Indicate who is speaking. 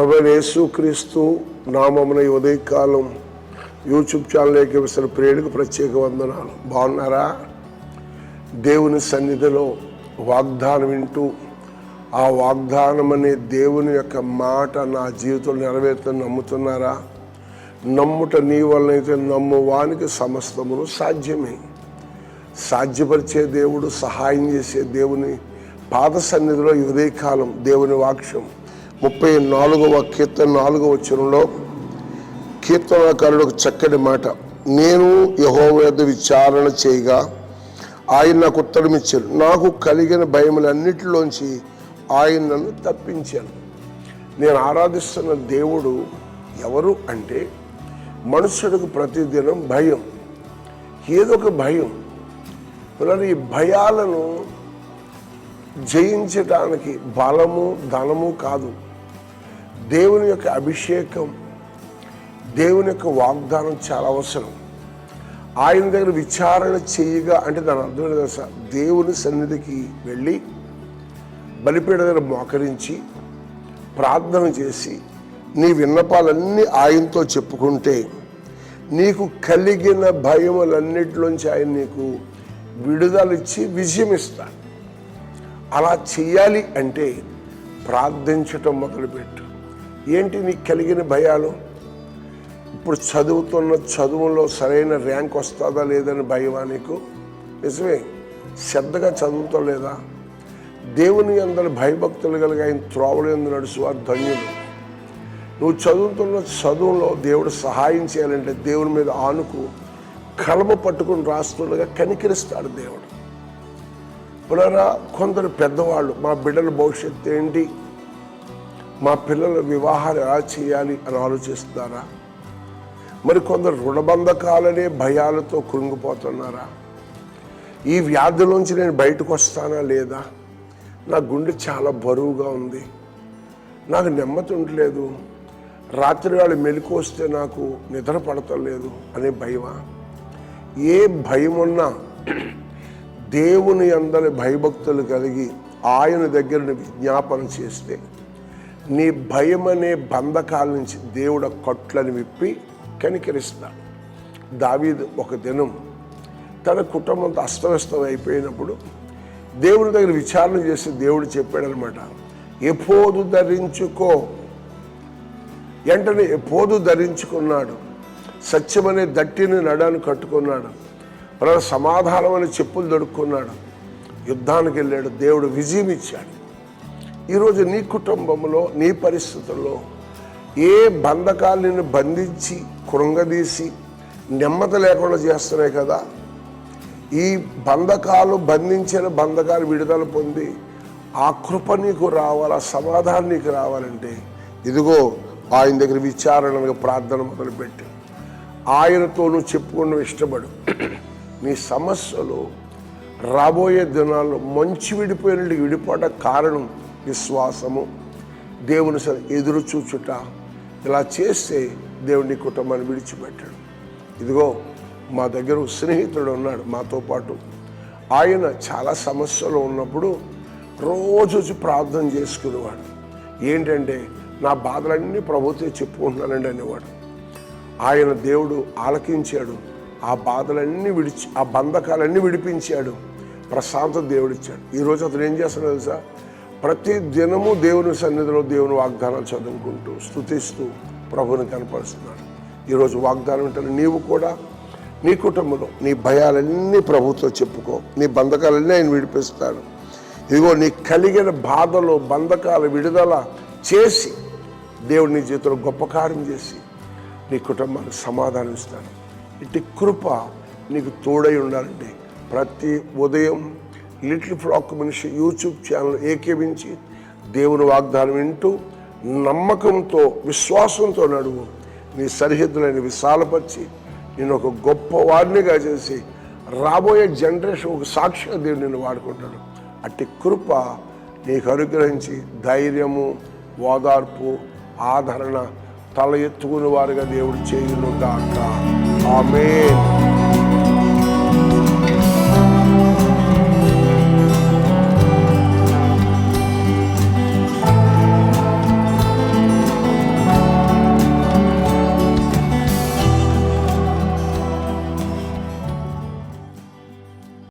Speaker 1: ప్రభువైన యేసుక్రీస్తు నామమున ఈ ఉదయకాలం యూట్యూబ్ ఛానల్కి వచ్చిన ప్రియులకు ప్రత్యేక వందనాలు. బాగున్నారా? దేవుని సన్నిధిలో వాగ్దానం వింటూ ఆ వాగ్దానం అనే దేవుని యొక్క మాట నా జీవితంలో నెరవేరుతుందని నమ్ముతున్నారా? నమ్ముట నీ వలనైతే నమ్మువానికి సమస్తమును సాధ్యమే. సాధ్యపరిచే దేవుడు, సహాయం చేసే దేవుని పాద సన్నిధిలో ఈ ఉదయకాలం దేవుని వాక్యం 34వ కీర్తన 4వ వచనంలో కీర్తనకారుడు ఒక చక్కటి మాట, నేను యెహోవా యొద్ద విచారణ చేయగా ఆయన నాకు ఉత్తరం ఇచ్చారు, నాకు కలిగిన భయములన్నిటిలోంచి ఆయన నన్ను తప్పించాను. నేను ఆరాధిస్తున్న దేవుడు ఎవరు అంటే, మనుషుడికి ప్రతిదినం భయం, ఏదో ఒక భయం. ఈ భయాలను జయించడానికి బలము ధనము కాదు, దేవుని యొక్క అభిషేకం, దేవుని యొక్క వాగ్దానం చాలా అవసరం. ఆయన దగ్గర విచారణ చేయగా అంటే దాని అర్థం లేదు సార్, దేవుని సన్నిధికి వెళ్ళి బలిపీఠ దగ్గర మోకరించి ప్రార్థన చేసి నీ విన్నపాలన్నీ ఆయనతో చెప్పుకుంటే నీకు కలిగిన భయములన్నిటిలోంచి ఆయన నీకు విడుదలిచ్చి విజయం ఇస్తాడు. అలా చెయ్యాలి అంటే ప్రార్థించటం మొదలుపెట్టు. ఏంటి నీకు కలిగిన భయాలు? ఇప్పుడు చదువుతున్న చదువులో సరైన ర్యాంక్ వస్తుందా లేదని భయమా నీకు? నిజమే, శ్రద్ధగా చదువుతో లేదా? దేవుని అందరి భయభక్తులు కలిగి ఆయన త్రోవలు ఎందు నడుచువారు ధన్యులు. నువ్వు చదువుతున్న చదువులో దేవుడు సహాయం చేయాలంటే దేవుని మీద ఆనుకు కలమ పట్టుకుని రాస్తుండగా కనికరిస్తాడు దేవుడు. పునరా కొందరు పెద్దవాళ్ళు, మా బిడ్డల భవిష్యత్తు ఏంటి, మా పిల్లల వివాహాలు ఎలా చేయాలి అని ఆలోచిస్తున్నారా? మరి కొందరు రుణబంధకాలనే భయాలతో కృంగిపోతున్నారా? ఈ వ్యాధిలోంచి నేను బయటకు వస్తానా లేదా, నా గుండె చాలా బరువుగా ఉంది, నాకు నెమ్మది ఉండలేదు, రాత్రి వాళ్ళు మెలకు వస్తే నాకు నిద్ర పడతలేదు అనే భయమా? ఏ భయం ఉన్నా దేవుని అందరి భయభక్తులు కలిగి ఆయన దగ్గర విజ్ఞాపన చేస్తే నీ భయం అనే బంధకాల నుంచి దేవుడు కట్లను విప్పి కనికరిస్తాడు. దావీదు ఒక దినం తన కుటుంబంతో అస్తవ్యస్తం అయిపోయినప్పుడు దేవుని దగ్గర విచారణ చేసి దేవుడు చెప్పాడనమాట, ఎపోదు ధరించుకో. వెంటనే ఎపోదు ధరించుకున్నాడు, సత్యమనే దట్టిని నడాన్ని కట్టుకున్నాడు, సమాధానం అనే చెప్పులు దొరుకున్నాడు, యుద్ధానికి వెళ్ళాడు, దేవుడు విజయం ఇచ్చాడు. ఈరోజు నీ కుటుంబంలో నీ పరిస్థితుల్లో ఏ బంధకాలు నిన్ను బంధించి కృంగదీసి నెమ్మది లేకుండా చేస్తున్నాయి కదా, ఈ బంధకాలు బంధించిన బంధకాలు విడుదల పొంది ఆ కృప నీకు రావాలా, సమాధానం నీకు రావాలంటే ఇదిగో ఆయన దగ్గర విచారణగా ప్రార్థన మొదలుపెట్టి ఆయనతో నువ్వు చెప్పుకున్న ఇష్టపడు. నీ సమస్యలు రాబోయే దినాల్లో మంచి విడిపోయినట్టు విడిపోవడం కారణం విశ్వాసము, దేవుని ఎదురు చూచుట. ఇలా చేస్తే దేవుని కుటుంబాన్ని విడిచిపెట్టాడు. ఇదిగో మా దగ్గర స్నేహితుడు ఉన్నాడు మాతో పాటు, ఆయన చాలా సమస్యలు ఉన్నప్పుడు రోజు వచ్చి ప్రార్థన చేసుకునేవాడు. ఏంటంటే నా బాధలన్నీ ప్రభుత్వం చెప్పుకుంటున్నానండి అనేవాడు. ఆయన దేవుడు ఆలకించాడు, ఆ బాధలన్నీ విడిచి ఆ బంధకాలన్నీ విడిపించాడు, ప్రశాంతత దేవుడిచ్చాడు. ఈరోజు అతను ఏం చేస్తున్నాడు తెలుసా? ప్రతి దినము దేవుని సన్నిధిలో దేవుని వాగ్దానాలు చదువుకుంటూ స్తుతిస్తూ ప్రభుని కనపరుస్తున్నాడు. ఈరోజు వాగ్దానం ఏంటంటే నీవు కూడా నీ కుటుంబంలో నీ భయాలన్నీ ప్రభుతో చెప్పుకో, నీ బంధకాలన్నీ ఆయన విడిపిస్తాడు. ఇదిగో నీ కలిగిన బాధలు బంధకాలు విడుదల చేసి దేవుడు నీ జీవితంలో గొప్ప కార్యం చేసి నీ కుటుంబానికి సమాధానం ఇస్తాడు. ఇట్టి కృప నీకు తోడై ఉండాలంటే ప్రతి ఉదయం లిటిల్ ఫ్లాక్ మనిషి యూట్యూబ్ ఛానల్ ఏకీవించి దేవుని వాగ్దానం వింటూ నమ్మకంతో విశ్వాసంతో నడువు. నీ సరిహద్దులను విశాలపరిచి నేను ఒక గొప్ప వాడినిగా చేసి రాబోయే జనరేషన్ ఒక సాక్షిగా దేవుడు నిన్ను వాడుకుంటాడు. అట్టి కృప నీకు అనుగ్రహించి ధైర్యము, ఓదార్పు, ఆదరణ తల ఎత్తుకునే వారుగా దేవుడు చేయును గాక. ఆమేన్.